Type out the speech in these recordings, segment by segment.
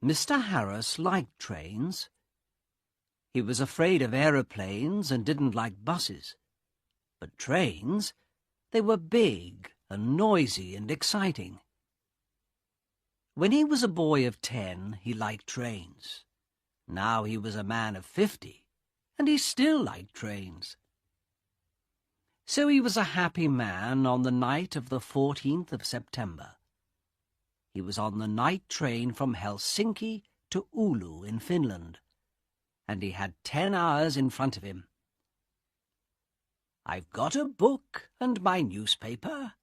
Mr. Harris liked trains. He was afraid of aeroplanes and didn't like buses. But trains, they were big and noisy and exciting. When he was a boy of 10, he liked trains. Now he was a man of 50, and he still liked trains. So he was a happy man on the night of the 14th of September. He was on the night train from Helsinki to Oulu in Finland, and he had 10 hours in front of him. "I've got a book and my newspaper,"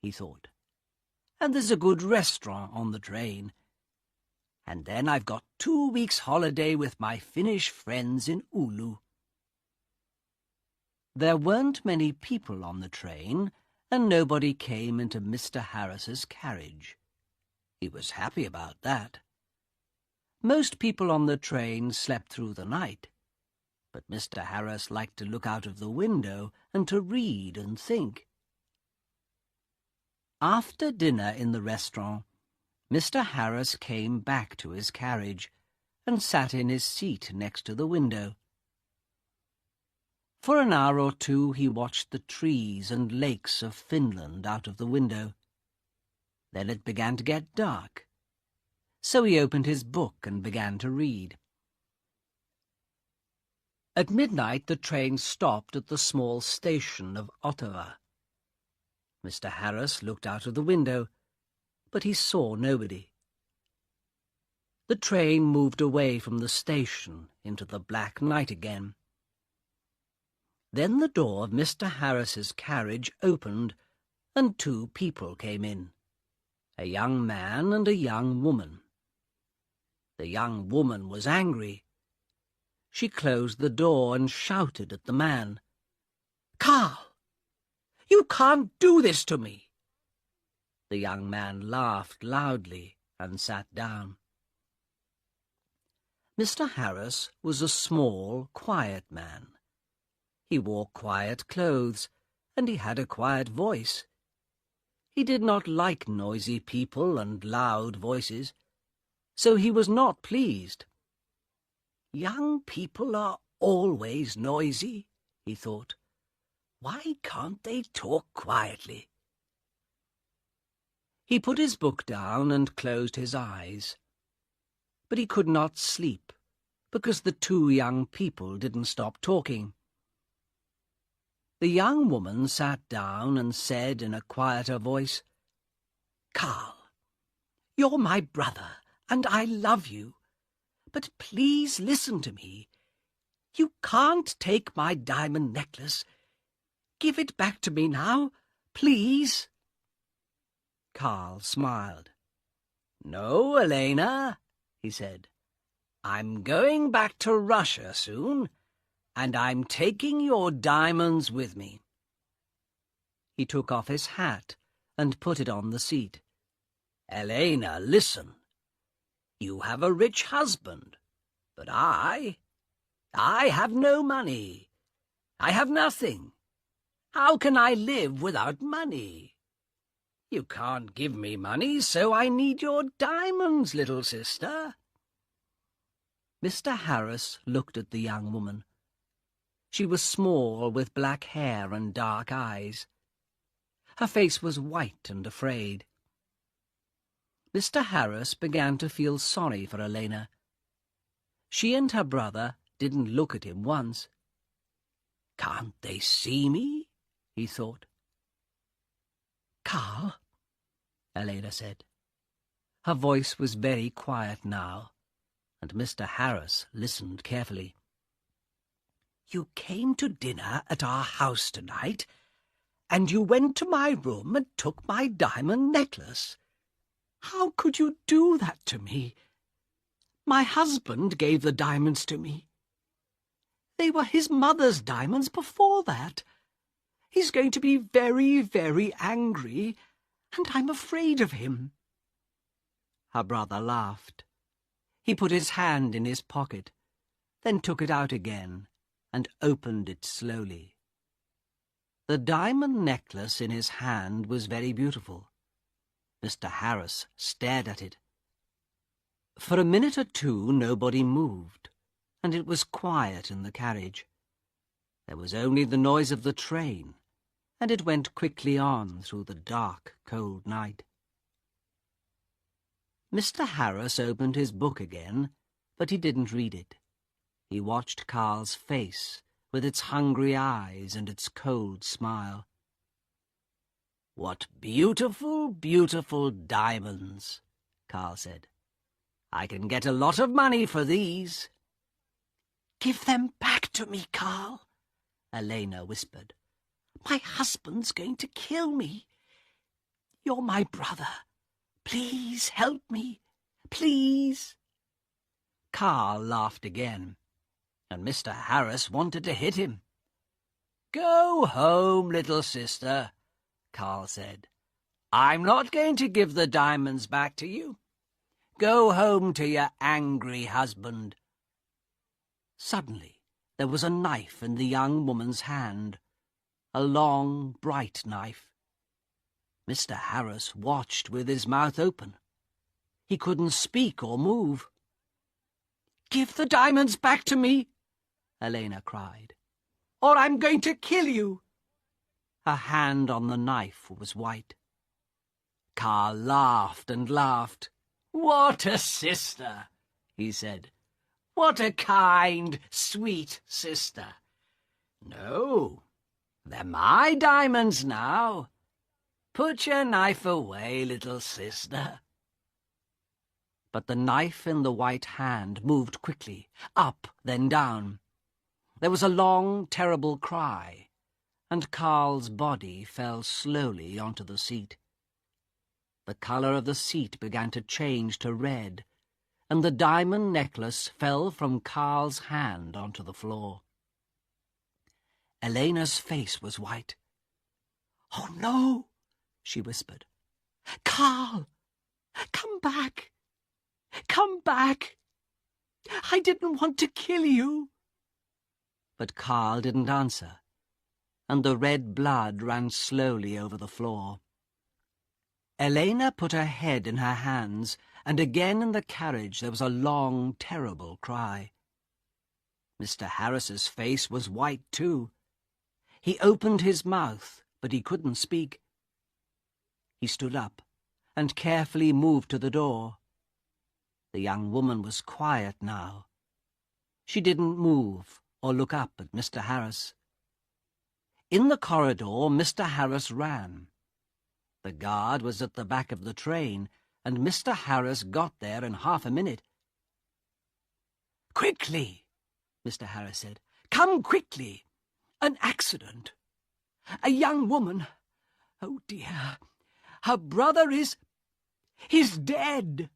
he thought, "and there's a good restaurant on the train. And then I've got 2 weeks' holiday with my Finnish friends in Oulu." There weren't many people on the train, and nobody came into Mr. Harris's carriage. He was happy about that. Most people on the train slept through the night, but Mr. Harris liked to look out of the window and to read and think. After dinner in the restaurant, Mr. Harris came back to his carriage and sat in his seat next to the window. For an hour or two he watched the trees and lakes of Finland out of the window. Then it began to get dark, so he opened his book and began to read. At midnight the train stopped at the small station of Ottawa. Mr. Harris looked out of the window, but he saw nobody. The train moved away from the station into the black night again. Then the door of Mr. Harris's carriage opened, and 2 people came in, a young man and a young woman. The young woman was angry. She closed the door and shouted at the man, "Carl, you can't do this to me!" The young man laughed loudly and sat down. Mr. Harris was a small, quiet man. He wore quiet clothes, and he had a quiet voice. He did not like noisy people and loud voices, so he was not pleased. "Young people are always noisy," he thought. "Why can't they talk quietly?" He put his book down and closed his eyes. But he could not sleep, because the 2 young people didn't stop talking. The young woman sat down and said in a quieter voice, "Carl, you're my brother, and I love you. But please listen to me. You can't take my diamond necklace. Give it back to me now, please." Carl smiled. "No, Elena," he said. "I'm going back to Russia soon, and I'm taking your diamonds with me." He took off his hat and put it on the seat. "Elena, listen. You have a rich husband, but I have no money. I have nothing. How can I live without money? You can't give me money, so I need your diamonds, little sister." Mr. Harris looked at the young woman. She was small, with black hair and dark eyes. Her face was white and afraid. Mr. Harris began to feel sorry for Elena. She and her brother didn't look at him once. "Can't they see me?" he thought. "Carl," Elena said. Her voice was very quiet now, and Mr. Harris listened carefully. "You came to dinner at our house tonight, and you went to my room and took my diamond necklace. How could you do that to me? My husband gave the diamonds to me. They were his mother's diamonds before that. He's going to be very, very angry, and I'm afraid of him." Her brother laughed. He put his hand in his pocket, then took it out again and opened it slowly. The diamond necklace in his hand was very beautiful. Mr. Harris stared at it. For a minute or two nobody moved, and it was quiet in the carriage. There was only the noise of the train, and it went quickly on through the dark, cold night. Mr. Harris opened his book again, but he didn't read it. He watched Carl's face, with its hungry eyes and its cold smile. "What beautiful, beautiful diamonds," Carl said. "I can get a lot of money for these." "Give them back to me, Carl," Elena whispered. "My husband's going to kill me. You're my brother. Please help me. Please." Carl laughed again, and Mr. Harris wanted to hit him. "Go home, little sister," Carl said. "I'm not going to give the diamonds back to you. Go home to your angry husband." Suddenly there was a knife in the young woman's hand, a long, bright knife. Mr. Harris watched with his mouth open. He couldn't speak or move. "Give the diamonds back to me," Elena cried, "or I'm going to kill you." Her hand on the knife was white. Carl laughed and laughed. "What a sister," he said. "What a kind, sweet sister. No, they're my diamonds now. Put your knife away, little sister." But the knife in the white hand moved quickly, up, then down. There was a long, terrible cry, and Carl's body fell slowly onto the seat. The colour of the seat began to change to red, and the diamond necklace fell from Carl's hand onto the floor. Elena's face was white. "Oh, no," she whispered. "Carl, come back. Come back. I didn't want to kill you." But Carl didn't answer, and the red blood ran slowly over the floor. Elena put her head in her hands, and again in the carriage there was a long, terrible cry. Mr. Harris's face was white too. He opened his mouth, but he couldn't speak. He stood up and carefully moved to the door. The young woman was quiet now. She didn't move or look up at Mr. Harris. In the corridor, Mr. Harris ran. The guard was at the back of the train, and Mr. Harris got there in half a minute. "Quickly," Mr. Harris said. "Come quickly. An accident. A young woman. Oh, dear. Her brother he's dead."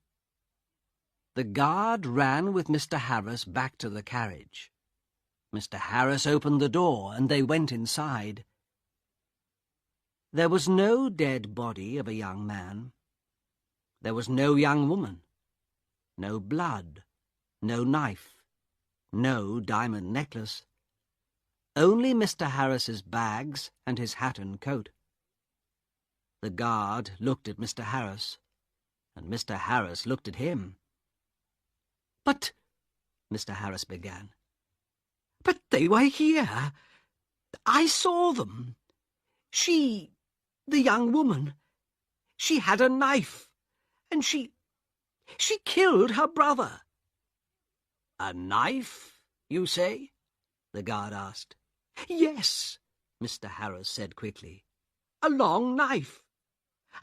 The guard ran with Mr. Harris back to the carriage. Mr. Harris opened the door, and they went inside. There was no dead body of a young man. There was no young woman, no blood, no knife, no diamond necklace. Only Mr. Harris's bags and his hat and coat. The guard looked at Mr. Harris, and Mr. Harris looked at him. "But," Mr. Harris began, "but they were here. I saw them. The young woman, she had a knife, and she killed her brother." "A knife, you say?" the guard asked. "Yes," Mr. Harris said quickly. "A long knife.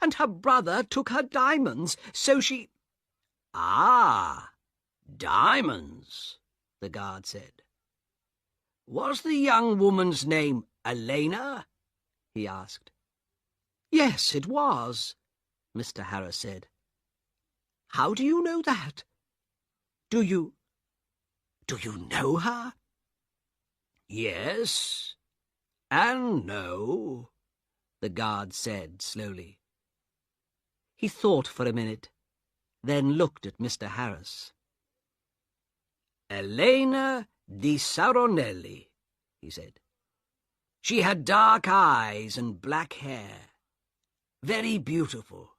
And her brother took her diamonds, so she—" "Ah, diamonds," the guard said. "Was the young woman's name Elena?" he asked. "Yes, it was," Mr. Harris said. "How do you know that? Do you know her?" "Yes and no," the guard said slowly. He thought for a minute, then looked at Mr. Harris. "Elena di Saronelli," he said. "She had dark eyes and black hair. Very beautiful.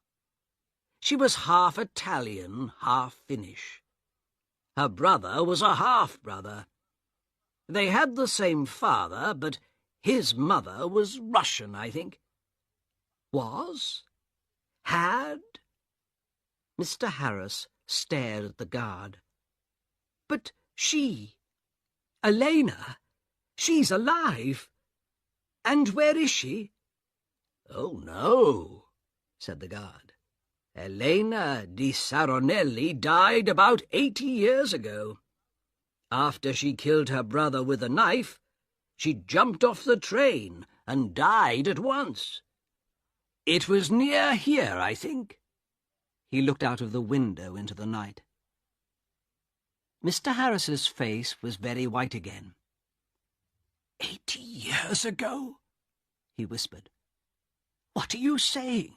She was half Italian, half Finnish. Her brother was a half-brother. They had the same father, but his mother was Russian, I think. Was? Had? Mr. Harris stared at the guard. But she, Elena, she's alive. And where is she? Oh, no, said the guard. Elena di Saronelli died about 80 years ago. After she killed her brother with a knife, she jumped off the train and died at once. It was near here, I think. He looked out of the window into the night. Mr. Harris's face was very white again. 80 years ago? He whispered. What are you saying?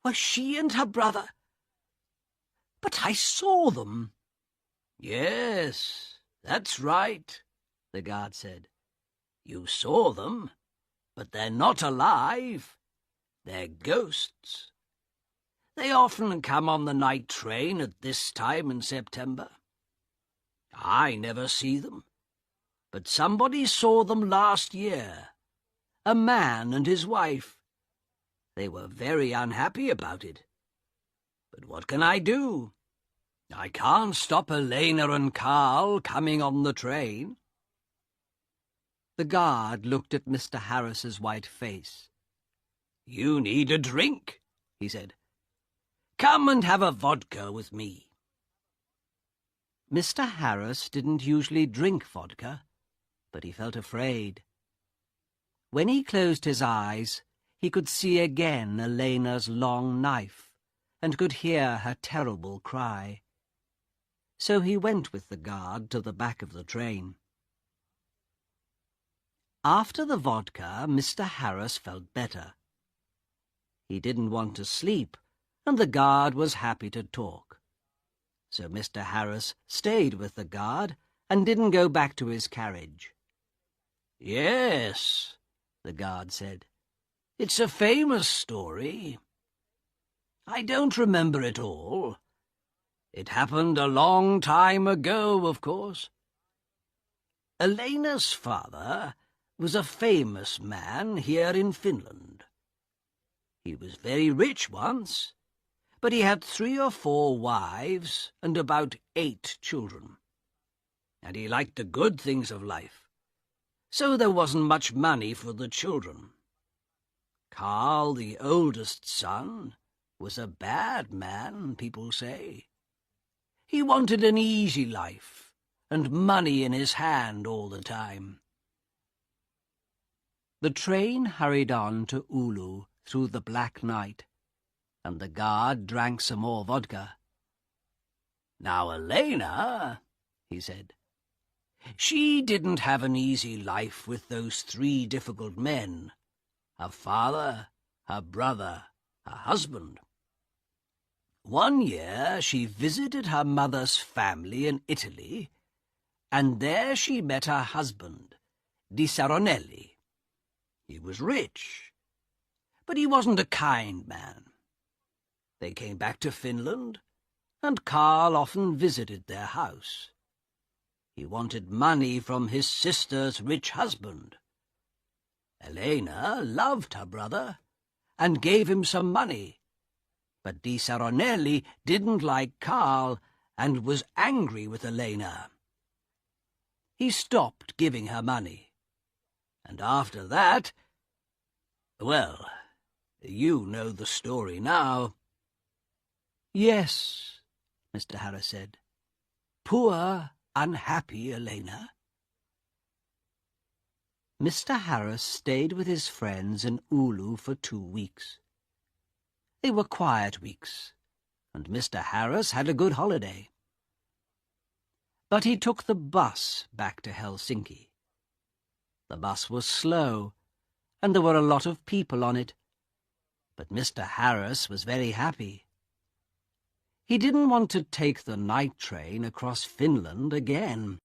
Was she and her brother? But I saw them. Yes, that's right, the guard said. You saw them, but they're not alive. They're ghosts. They often come on the night train at this time in September. I never see them, but somebody saw them last year. A man and his wife. They were very unhappy about it. But what can I do? I can't stop Elena and Carl coming on the train. The guard looked at Mr. Harris's white face. You need a drink, he said. Come and have a vodka with me. Mr. Harris didn't usually drink vodka, but he felt afraid. When he closed his eyes, he could see again Elena's long knife, and could hear her terrible cry. So he went with the guard to the back of the train. After the vodka, Mr. Harris felt better. He didn't want to sleep, and the guard was happy to talk. So Mr. Harris stayed with the guard and didn't go back to his carriage. Yes, the guard said. It's a famous story. I don't remember it all. It happened a long time ago, of course. Elena's father was a famous man here in Finland. He was very rich once, but he had 3 or 4 wives and about 8 children. And he liked the good things of life, so there wasn't much money for the children. Carl, the oldest son, was a bad man, people say. He wanted an easy life and money in his hand all the time. The train hurried on to Oulu through the black night, and the guard drank some more vodka. Now, Elena, he said, she didn't have an easy life with those 3 difficult men. Her father, her brother, her husband. One year she visited her mother's family in Italy, and there she met her husband, Di Saronelli. He was rich, but he wasn't a kind man. They came back to Finland, and Carl often visited their house. He wanted money from his sister's rich husband. Elena loved her brother and gave him some money, but Di Saronelli didn't like Carl and was angry with Elena. He stopped giving her money, and after that, well, you know the story now. Yes, Mr. Harris said. Poor, unhappy Elena. Mr. Harris stayed with his friends in Oulu for 2 weeks. They were quiet weeks, and Mr. Harris had a good holiday. But he took the bus back to Helsinki. The bus was slow, and there were a lot of people on it, but Mr. Harris was very happy. He didn't want to take the night train across Finland again.